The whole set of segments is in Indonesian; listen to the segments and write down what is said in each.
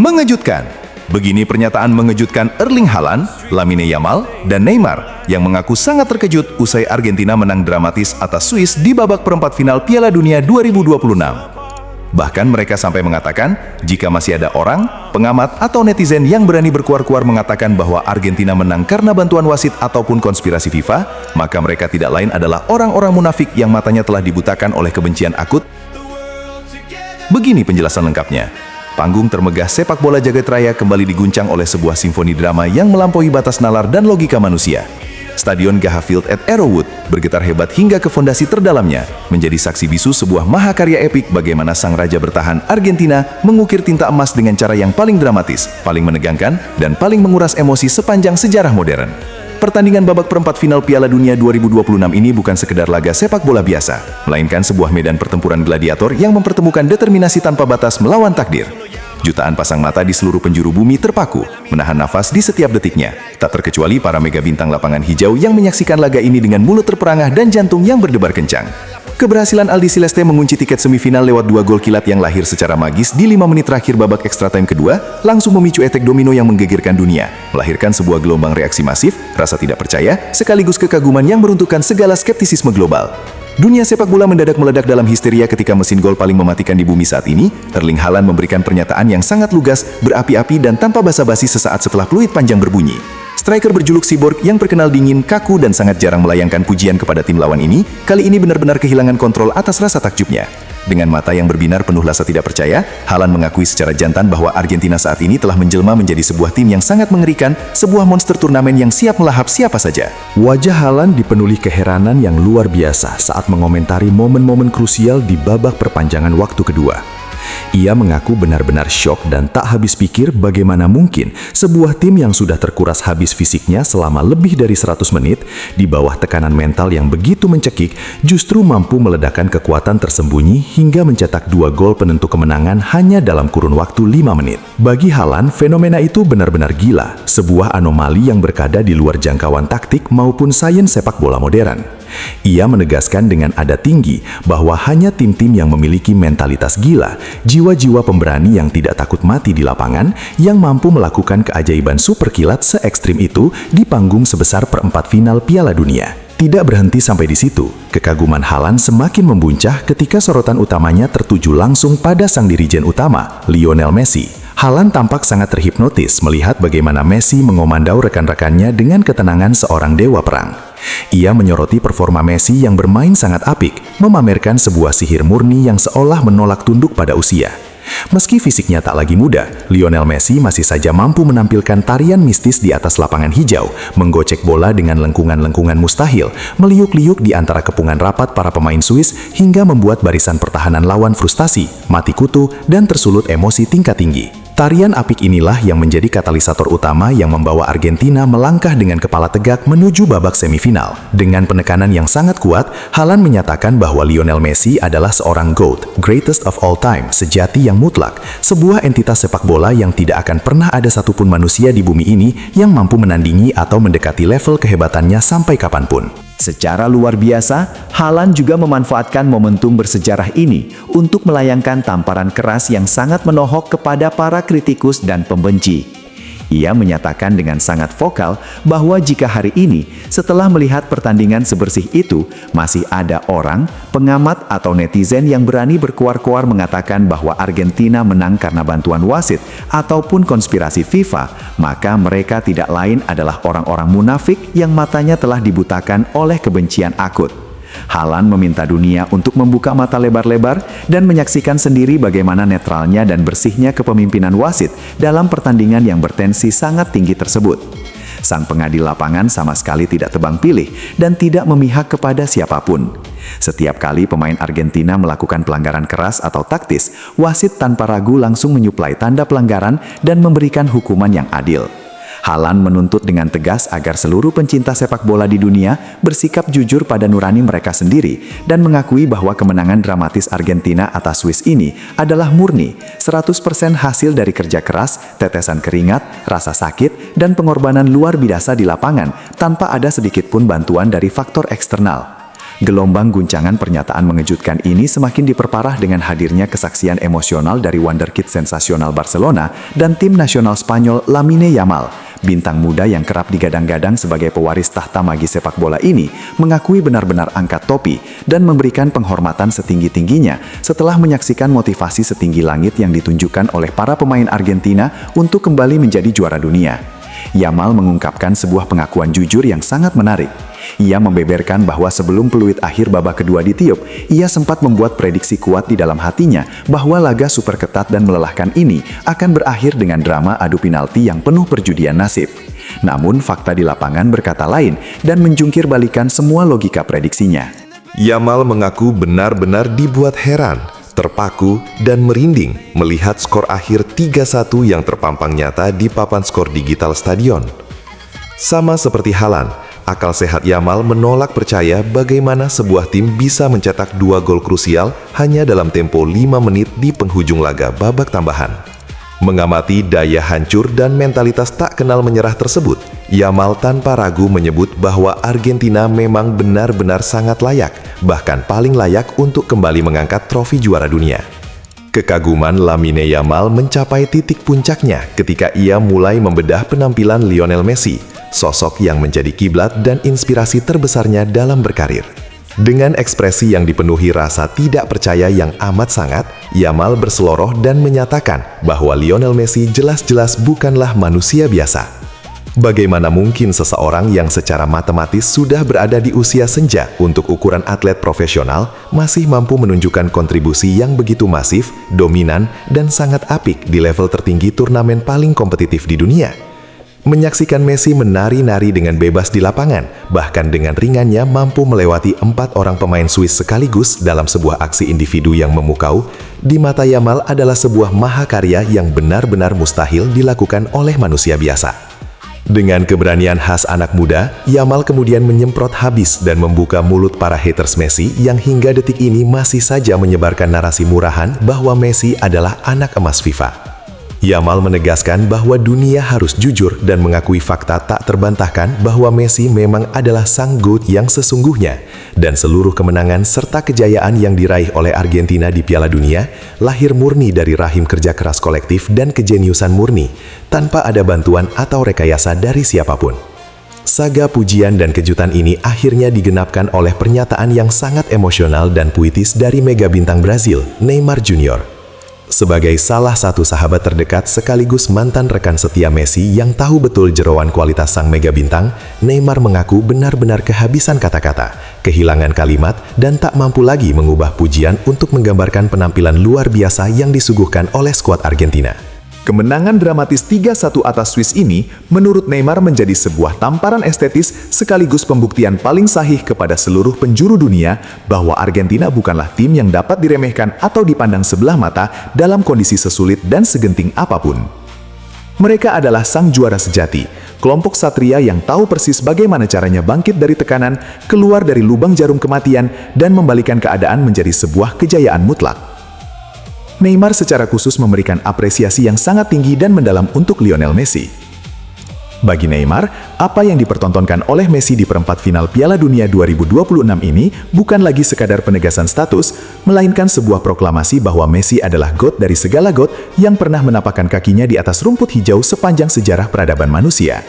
Mengejutkan. Begini pernyataan mengejutkan Erling Haaland, Lamine Yamal, dan Neymar yang mengaku sangat terkejut usai Argentina menang dramatis atas Swiss di babak perempat final Piala Dunia 2026. Bahkan mereka sampai mengatakan, jika masih ada orang, pengamat atau netizen yang berani berkuar-kuar mengatakan bahwa Argentina menang karena bantuan wasit ataupun konspirasi FIFA, maka mereka tidak lain adalah orang-orang munafik yang matanya telah dibutakan oleh kebencian akut. Begini penjelasan lengkapnya. Panggung termegah sepak bola jagat raya kembali diguncang oleh sebuah simfoni drama yang melampaui batas nalar dan logika manusia. Stadion Ghaha Field at Arrowwood bergetar hebat hingga ke fondasi terdalamnya, menjadi saksi bisu sebuah mahakarya epik bagaimana sang raja bertahan Argentina mengukir tinta emas dengan cara yang paling dramatis, paling menegangkan, dan paling menguras emosi sepanjang sejarah modern. Pertandingan babak perempat final Piala Dunia 2026 ini bukan sekedar laga sepak bola biasa, melainkan sebuah medan pertempuran gladiator yang mempertemukan determinasi tanpa batas melawan takdir. Jutaan pasang mata di seluruh penjuru bumi terpaku, menahan nafas di setiap detiknya, tak terkecuali para mega bintang lapangan hijau yang menyaksikan laga ini dengan mulut terperangah dan jantung yang berdebar kencang. Keberhasilan Albi Celeste mengunci tiket semifinal lewat 2 gol kilat yang lahir secara magis di 5 menit terakhir babak extra time kedua, langsung memicu efek domino yang menggegerkan dunia, melahirkan sebuah gelombang reaksi masif, rasa tidak percaya, sekaligus kekaguman yang meruntuhkan segala skeptisisme global. Dunia sepak bola mendadak meledak dalam histeria ketika mesin gol paling mematikan di bumi saat ini, Erling Haaland memberikan pernyataan yang sangat lugas, berapi-api dan tanpa basa-basi sesaat setelah peluit panjang berbunyi. Striker berjuluk Cyborg yang terkenal dingin, kaku, dan sangat jarang melayangkan pujian kepada tim lawan ini, kali ini benar-benar kehilangan kontrol atas rasa takjubnya. Dengan mata yang berbinar penuh rasa tidak percaya, Haaland mengakui secara jantan bahwa Argentina saat ini telah menjelma menjadi sebuah tim yang sangat mengerikan, sebuah monster turnamen yang siap melahap siapa saja. Wajah Haaland dipenuhi keheranan yang luar biasa saat mengomentari momen-momen krusial di babak perpanjangan waktu kedua. Ia mengaku benar-benar syok dan tak habis pikir bagaimana mungkin sebuah tim yang sudah terkuras habis fisiknya selama lebih dari 100 menit di bawah tekanan mental yang begitu mencekik justru mampu meledakkan kekuatan tersembunyi hingga mencetak 2 gol penentu kemenangan hanya dalam kurun waktu 5 menit. Bagi Haaland, fenomena itu benar-benar gila, sebuah anomali yang berkada di luar jangkauan taktik maupun sains sepak bola modern. Ia menegaskan dengan nada tinggi bahwa hanya tim-tim yang memiliki mentalitas gila, jiwa-jiwa pemberani yang tidak takut mati di lapangan, yang mampu melakukan keajaiban super kilat se-ekstrim itu di panggung sebesar perempat final Piala Dunia. Tidak berhenti sampai di situ, kekaguman Haaland semakin membuncah ketika sorotan utamanya tertuju langsung pada sang dirijen utama, Lionel Messi. Haaland tampak sangat terhipnotis melihat bagaimana Messi mengomandau rekan-rekannya dengan ketenangan seorang dewa perang. Ia menyoroti performa Messi yang bermain sangat apik, memamerkan sebuah sihir murni yang seolah menolak tunduk pada usia. Meski fisiknya tak lagi muda, Lionel Messi masih saja mampu menampilkan tarian mistis di atas lapangan hijau, menggocek bola dengan lengkungan-lengkungan mustahil, meliuk-liuk di antara kepungan rapat para pemain Swiss hingga membuat barisan pertahanan lawan frustasi, mati kutu, dan tersulut emosi tingkat tinggi. Tarian apik inilah yang menjadi katalisator utama yang membawa Argentina melangkah dengan kepala tegak menuju babak semifinal. Dengan penekanan yang sangat kuat, Haaland menyatakan bahwa Lionel Messi adalah seorang GOAT, greatest of all time, sejati yang mutlak, sebuah entitas sepak bola yang tidak akan pernah ada satupun manusia di bumi ini yang mampu menandingi atau mendekati level kehebatannya sampai kapanpun. Secara luar biasa, Haaland juga memanfaatkan momentum bersejarah ini untuk melayangkan tamparan keras yang sangat menohok kepada para kritikus dan pembenci. Ia menyatakan dengan sangat vokal bahwa jika hari ini, setelah melihat pertandingan sebersih itu, masih ada orang, pengamat atau netizen yang berani berkuar-kuar mengatakan bahwa Argentina menang karena bantuan wasit ataupun konspirasi FIFA, maka mereka tidak lain adalah orang-orang munafik yang matanya telah dibutakan oleh kebencian akut. Haaland meminta dunia untuk membuka mata lebar-lebar dan menyaksikan sendiri bagaimana netralnya dan bersihnya kepemimpinan wasit dalam pertandingan yang bertensi sangat tinggi tersebut. Sang pengadil lapangan sama sekali tidak tebang pilih dan tidak memihak kepada siapapun. Setiap kali pemain Argentina melakukan pelanggaran keras atau taktis, wasit tanpa ragu langsung menyuplai tanda pelanggaran dan memberikan hukuman yang adil. Haaland menuntut dengan tegas agar seluruh pencinta sepak bola di dunia bersikap jujur pada nurani mereka sendiri dan mengakui bahwa kemenangan dramatis Argentina atas Swiss ini adalah murni, 100% hasil dari kerja keras, tetesan keringat, rasa sakit, dan pengorbanan luar biasa di lapangan tanpa ada sedikit pun bantuan dari faktor eksternal. Gelombang guncangan pernyataan mengejutkan ini semakin diperparah dengan hadirnya kesaksian emosional dari wonderkid sensasional Barcelona dan tim nasional Spanyol Lamine Yamal. Bintang muda yang kerap digadang-gadang sebagai pewaris tahta magis sepak bola ini mengakui benar-benar angkat topi dan memberikan penghormatan setinggi-tingginya setelah menyaksikan motivasi setinggi langit yang ditunjukkan oleh para pemain Argentina untuk kembali menjadi juara dunia. Yamal mengungkapkan sebuah pengakuan jujur yang sangat menarik. Ia membeberkan bahwa sebelum peluit akhir babak kedua ditiup, ia sempat membuat prediksi kuat di dalam hatinya bahwa laga super ketat dan melelahkan ini akan berakhir dengan drama adu penalti yang penuh perjudian nasib. Namun fakta di lapangan berkata lain dan menjungkir balikan semua logika prediksinya. Yamal mengaku benar-benar dibuat heran, terpaku, dan merinding melihat skor akhir 3-1 yang terpampang nyata di papan skor digital stadion. Sama seperti Haaland, akal sehat Yamal menolak percaya bagaimana sebuah tim bisa mencetak 2 gol krusial hanya dalam tempo 5 menit di penghujung laga babak tambahan. Mengamati daya hancur dan mentalitas tak kenal menyerah tersebut, Yamal tanpa ragu menyebut bahwa Argentina memang benar-benar sangat layak, bahkan paling layak untuk kembali mengangkat trofi juara dunia. Kekaguman Lamine Yamal mencapai titik puncaknya ketika ia mulai membedah penampilan Lionel Messi, sosok yang menjadi kiblat dan inspirasi terbesarnya dalam berkarir. Dengan ekspresi yang dipenuhi rasa tidak percaya yang amat sangat, Yamal berseloroh dan menyatakan bahwa Lionel Messi jelas-jelas bukanlah manusia biasa. Bagaimana mungkin seseorang yang secara matematis sudah berada di usia senja untuk ukuran atlet profesional masih mampu menunjukkan kontribusi yang begitu masif, dominan, dan sangat apik di level tertinggi turnamen paling kompetitif di dunia? Menyaksikan Messi menari-nari dengan bebas di lapangan, bahkan dengan ringannya mampu melewati 4 orang pemain Swiss sekaligus dalam sebuah aksi individu yang memukau, di mata Yamal adalah sebuah mahakarya yang benar-benar mustahil dilakukan oleh manusia biasa. Dengan keberanian khas anak muda, Yamal kemudian menyemprot habis dan membuka mulut para haters Messi yang hingga detik ini masih saja menyebarkan narasi murahan bahwa Messi adalah anak emas FIFA. Yamal menegaskan bahwa dunia harus jujur dan mengakui fakta tak terbantahkan bahwa Messi memang adalah sang GOAT yang sesungguhnya, dan seluruh kemenangan serta kejayaan yang diraih oleh Argentina di Piala Dunia lahir murni dari rahim kerja keras kolektif dan kejeniusan murni, tanpa ada bantuan atau rekayasa dari siapapun. Saga pujian dan kejutan ini akhirnya digenapkan oleh pernyataan yang sangat emosional dan puitis dari mega bintang Brazil, Neymar Jr. Sebagai salah satu sahabat terdekat sekaligus mantan rekan setia Messi yang tahu betul jeroan kualitas sang mega bintang, Neymar mengaku benar-benar kehabisan kata-kata, kehilangan kalimat, dan tak mampu lagi mengubah pujian untuk menggambarkan penampilan luar biasa yang disuguhkan oleh skuad Argentina. Kemenangan dramatis 3-1 atas Swiss ini menurut Neymar menjadi sebuah tamparan estetis sekaligus pembuktian paling sahih kepada seluruh penjuru dunia bahwa Argentina bukanlah tim yang dapat diremehkan atau dipandang sebelah mata dalam kondisi sesulit dan segenting apapun. Mereka adalah sang juara sejati, kelompok satria yang tahu persis bagaimana caranya bangkit dari tekanan, keluar dari lubang jarum kematian, dan membalikan keadaan menjadi sebuah kejayaan mutlak. Neymar secara khusus memberikan apresiasi yang sangat tinggi dan mendalam untuk Lionel Messi. Bagi Neymar, apa yang dipertontonkan oleh Messi di perempat final Piala Dunia 2026 ini bukan lagi sekadar penegasan status, melainkan sebuah proklamasi bahwa Messi adalah GOAT dari segala GOAT yang pernah menapakkan kakinya di atas rumput hijau sepanjang sejarah peradaban manusia.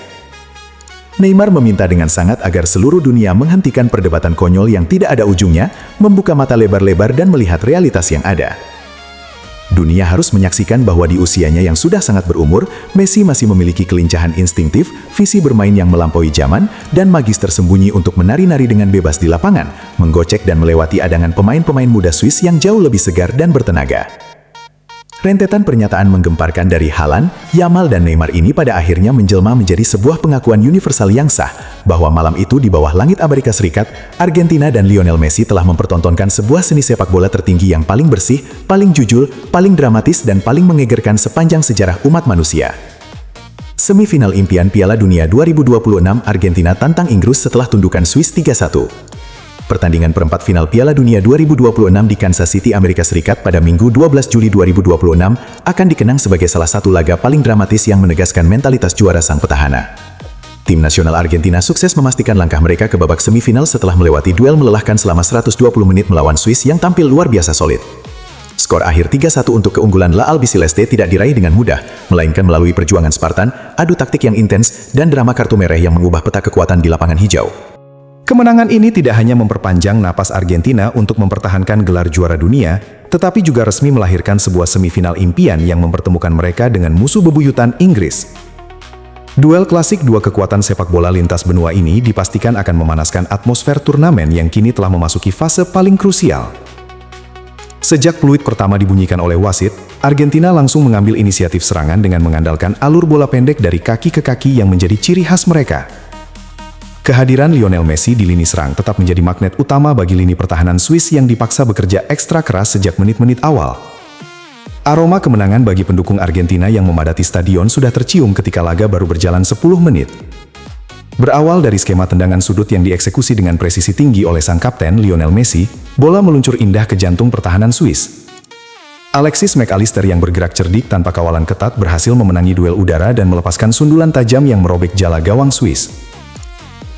Neymar meminta dengan sangat agar seluruh dunia menghentikan perdebatan konyol yang tidak ada ujungnya, membuka mata lebar-lebar dan melihat realitas yang ada. Dunia harus menyaksikan bahwa di usianya yang sudah sangat berumur, Messi masih memiliki kelincahan instingtif, visi bermain yang melampaui zaman, dan magis tersembunyi untuk menari-nari dengan bebas di lapangan, menggocek dan melewati adangan pemain-pemain muda Swiss yang jauh lebih segar dan bertenaga. Rentetan pernyataan menggemparkan dari Haaland, Yamal dan Neymar ini pada akhirnya menjelma menjadi sebuah pengakuan universal yang sah, bahwa malam itu di bawah langit Amerika Serikat, Argentina dan Lionel Messi telah mempertontonkan sebuah seni sepak bola tertinggi yang paling bersih, paling jujur, paling dramatis dan paling mengegerkan sepanjang sejarah umat manusia. Semifinal impian Piala Dunia 2026 Argentina tantang Inggris setelah tundukan Swiss 3-1. Pertandingan perempat final Piala Dunia 2026 di Kansas City, Amerika Serikat pada Minggu 12 Juli 2026 akan dikenang sebagai salah satu laga paling dramatis yang menegaskan mentalitas juara sang petahana. Tim nasional Argentina sukses memastikan langkah mereka ke babak semifinal setelah melewati duel melelahkan selama 120 menit melawan Swiss yang tampil luar biasa solid. Skor akhir 3-1 untuk keunggulan La Albiceleste tidak diraih dengan mudah, melainkan melalui perjuangan Spartan, adu taktik yang intens, dan drama kartu merah yang mengubah peta kekuatan di lapangan hijau. Kemenangan ini tidak hanya memperpanjang napas Argentina untuk mempertahankan gelar juara dunia, tetapi juga resmi melahirkan sebuah semifinal impian yang mempertemukan mereka dengan musuh bebuyutan Inggris. Duel klasik dua kekuatan sepak bola lintas benua ini dipastikan akan memanaskan atmosfer turnamen yang kini telah memasuki fase paling krusial. Sejak peluit pertama dibunyikan oleh wasit, Argentina langsung mengambil inisiatif serangan dengan mengandalkan alur bola pendek dari kaki ke kaki yang menjadi ciri khas mereka. Kehadiran Lionel Messi di lini serang tetap menjadi magnet utama bagi lini pertahanan Swiss yang dipaksa bekerja ekstra keras sejak menit-menit awal. Aroma kemenangan bagi pendukung Argentina yang memadati stadion sudah tercium ketika laga baru berjalan 10 menit. Berawal dari skema tendangan sudut yang dieksekusi dengan presisi tinggi oleh sang kapten Lionel Messi, bola meluncur indah ke jantung pertahanan Swiss. Alexis Mac Allister yang bergerak cerdik tanpa kawalan ketat berhasil memenangi duel udara dan melepaskan sundulan tajam yang merobek jala gawang Swiss.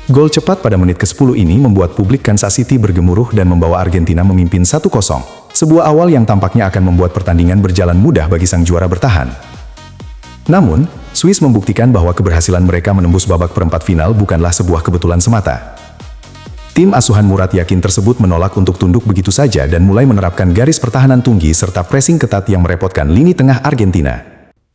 Gol cepat pada menit ke-10 ini membuat publik Kansas City bergemuruh dan membawa Argentina memimpin 1-0. Sebuah awal yang tampaknya akan membuat pertandingan berjalan mudah bagi sang juara bertahan. Namun, Swiss membuktikan bahwa keberhasilan mereka menembus babak perempat final bukanlah sebuah kebetulan semata. Tim asuhan Murat Yakin tersebut menolak untuk tunduk begitu saja dan mulai menerapkan garis pertahanan tinggi serta pressing ketat yang merepotkan lini tengah Argentina.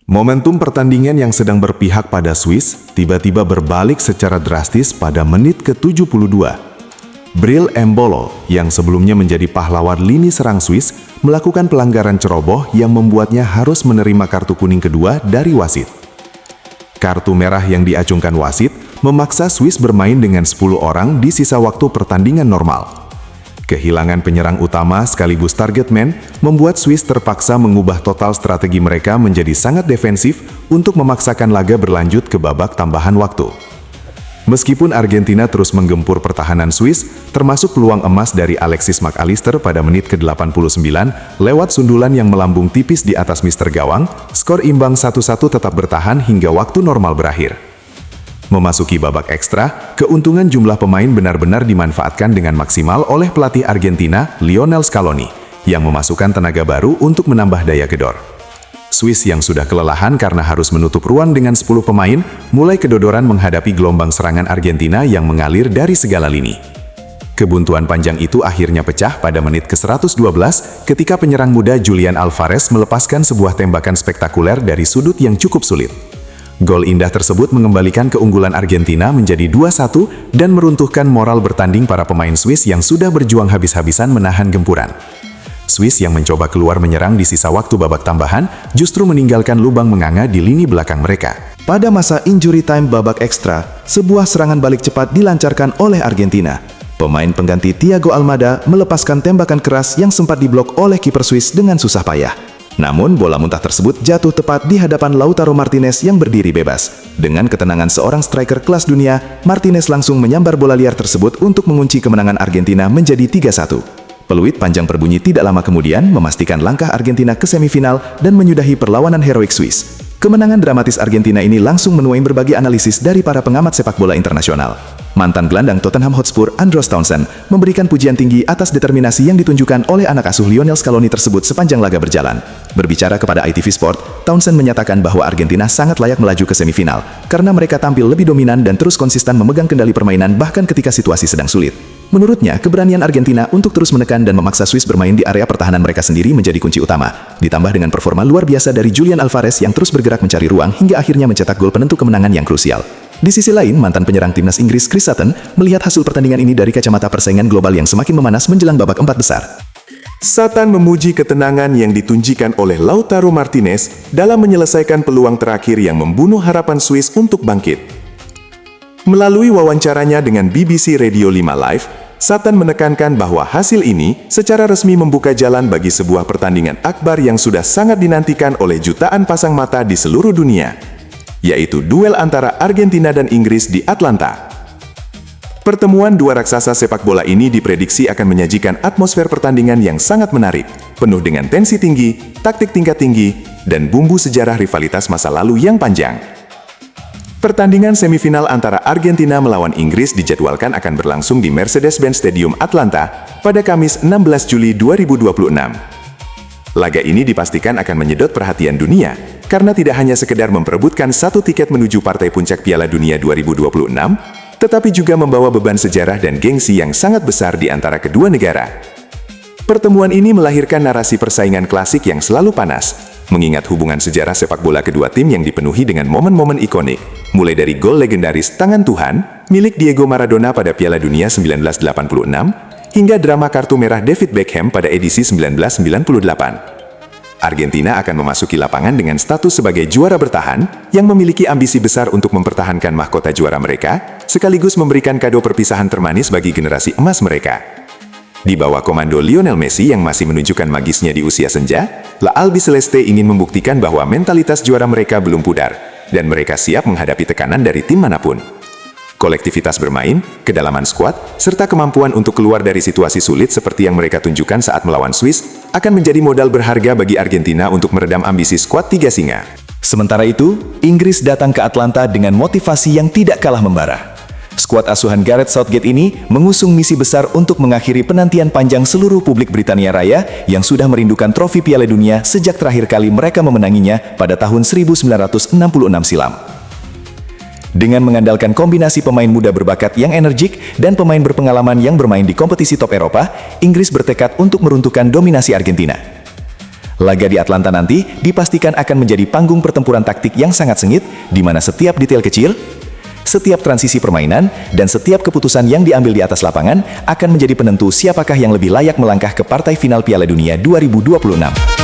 Momentum pertandingan yang sedang berpihak pada Swiss tiba-tiba berbalik secara drastis pada menit ke-72. Bril Embolo, yang sebelumnya menjadi pahlawan lini serang Swiss, melakukan pelanggaran ceroboh yang membuatnya harus menerima kartu kuning kedua dari wasit. Kartu merah yang diacungkan wasit memaksa Swiss bermain dengan 10 orang di sisa waktu pertandingan normal. Kehilangan penyerang utama sekaligus target man membuat Swiss terpaksa mengubah total strategi mereka menjadi sangat defensif untuk memaksakan laga berlanjut ke babak tambahan waktu. Meskipun Argentina terus menggempur pertahanan Swiss, termasuk peluang emas dari Alexis Mac Allister pada menit ke-89 lewat sundulan yang melambung tipis di atas mister gawang, skor imbang 1-1 tetap bertahan hingga waktu normal berakhir. Memasuki babak ekstra, keuntungan jumlah pemain benar-benar dimanfaatkan dengan maksimal oleh pelatih Argentina, Lionel Scaloni, yang memasukkan tenaga baru untuk menambah daya gedor. Swiss yang sudah kelelahan karena harus menutup ruang dengan 10 pemain, mulai kedodoran menghadapi gelombang serangan Argentina yang mengalir dari segala lini. Kebuntuan panjang itu akhirnya pecah pada menit ke-112 ketika penyerang muda Julian Alvarez melepaskan sebuah tembakan spektakuler dari sudut yang cukup sulit. Gol indah tersebut mengembalikan keunggulan Argentina menjadi 2-1 dan meruntuhkan moral bertanding para pemain Swiss yang sudah berjuang habis-habisan menahan gempuran. Swiss yang mencoba keluar menyerang di sisa waktu babak tambahan justru meninggalkan lubang menganga di lini belakang mereka. Pada masa injury time babak ekstra, sebuah serangan balik cepat dilancarkan oleh Argentina. Pemain pengganti Thiago Almada melepaskan tembakan keras yang sempat diblok oleh kiper Swiss dengan susah payah. Namun, bola muntah tersebut jatuh tepat di hadapan Lautaro Martinez yang berdiri bebas. Dengan ketenangan seorang striker kelas dunia, Martinez langsung menyambar bola liar tersebut untuk mengunci kemenangan Argentina menjadi 3-1. Peluit panjang berbunyi tidak lama kemudian memastikan langkah Argentina ke semifinal dan menyudahi perlawanan heroik Swiss. Kemenangan dramatis Argentina ini langsung menuai berbagai analisis dari para pengamat sepak bola internasional. Mantan gelandang Tottenham Hotspur Andros Townsend memberikan pujian tinggi atas determinasi yang ditunjukkan oleh anak asuh Lionel Scaloni tersebut sepanjang laga berjalan. Berbicara kepada ITV Sport, Townsend menyatakan bahwa Argentina sangat layak melaju ke semifinal karena mereka tampil lebih dominan dan terus konsisten memegang kendali permainan bahkan ketika situasi sedang sulit. Menurutnya, keberanian Argentina untuk terus menekan dan memaksa Swiss bermain di area pertahanan mereka sendiri menjadi kunci utama. Ditambah dengan performa luar biasa dari Julian Alvarez yang terus bergerak mencari ruang hingga akhirnya mencetak gol penentu kemenangan yang krusial. Di sisi lain, mantan penyerang timnas Inggris Chris Sutton melihat hasil pertandingan ini dari kacamata persaingan global yang semakin memanas menjelang babak 4 besar. Sutton memuji ketenangan yang ditunjukkan oleh Lautaro Martinez dalam menyelesaikan peluang terakhir yang membunuh harapan Swiss untuk bangkit. Melalui wawancaranya dengan BBC Radio 5 Live, Sutton menekankan bahwa hasil ini secara resmi membuka jalan bagi sebuah pertandingan akbar yang sudah sangat dinantikan oleh jutaan pasang mata di seluruh dunia, yaitu duel antara Argentina dan Inggris di Atlanta. Pertemuan dua raksasa sepak bola ini diprediksi akan menyajikan atmosfer pertandingan yang sangat menarik, penuh dengan tensi tinggi, taktik tingkat tinggi, dan bumbu sejarah rivalitas masa lalu yang panjang. Pertandingan semifinal antara Argentina melawan Inggris dijadwalkan akan berlangsung di Mercedes-Benz Stadium Atlanta pada Kamis 16 Juli 2026. Laga ini dipastikan akan menyedot perhatian dunia, karena tidak hanya sekedar memperebutkan satu tiket menuju partai puncak Piala Dunia 2026, tetapi juga membawa beban sejarah dan gengsi yang sangat besar di antara kedua negara. Pertemuan ini melahirkan narasi persaingan klasik yang selalu panas, mengingat hubungan sejarah sepak bola kedua tim yang dipenuhi dengan momen-momen ikonik, mulai dari gol legendaris "Tangan Tuhan" milik Diego Maradona pada Piala Dunia 1986, hingga drama kartu merah David Beckham pada edisi 1998. Argentina akan memasuki lapangan dengan status sebagai juara bertahan, yang memiliki ambisi besar untuk mempertahankan mahkota juara mereka, sekaligus memberikan kado perpisahan termanis bagi generasi emas mereka. Di bawah komando Lionel Messi yang masih menunjukkan magisnya di usia senja, La Albiceleste ingin membuktikan bahwa mentalitas juara mereka belum pudar, dan mereka siap menghadapi tekanan dari tim manapun. Kolektivitas bermain, kedalaman skuad, serta kemampuan untuk keluar dari situasi sulit seperti yang mereka tunjukkan saat melawan Swiss, akan menjadi modal berharga bagi Argentina untuk meredam ambisi skuad tiga singa. Sementara itu, Inggris datang ke Atlanta dengan motivasi yang tidak kalah membara. Skuad asuhan Gareth Southgate ini mengusung misi besar untuk mengakhiri penantian panjang seluruh publik Britania Raya yang sudah merindukan trofi Piala Dunia sejak terakhir kali mereka memenanginya pada tahun 1966 silam. Dengan mengandalkan kombinasi pemain muda berbakat yang energik dan pemain berpengalaman yang bermain di kompetisi top Eropa, Inggris bertekad untuk meruntuhkan dominasi Argentina. Laga di Atlanta nanti dipastikan akan menjadi panggung pertempuran taktik yang sangat sengit, di mana setiap detail kecil, setiap transisi permainan, dan setiap keputusan yang diambil di atas lapangan akan menjadi penentu siapakah yang lebih layak melangkah ke partai final Piala Dunia 2026.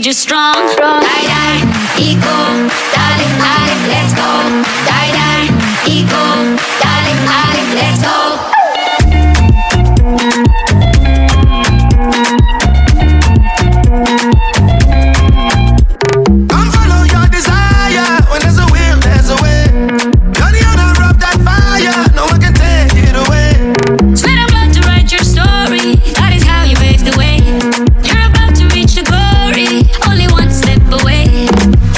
Strong, die, die, ego, darling, darling, let's go. Die, die, ego, darling, darling, let's go. Come follow your desire. When there's a will, there's a way. You're the owner of that fire. No one can take it away. Sweat and blood to write your story. That is how you pave the way. You're about to reach the glory. Only one step away.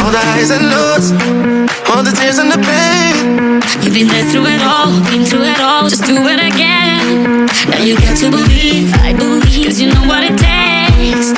All the highs and lows, all the tears and the pain. You've been there through it all, been through it all. Just do it again. Now you got to believe, I believe, 'cause you know what it takes.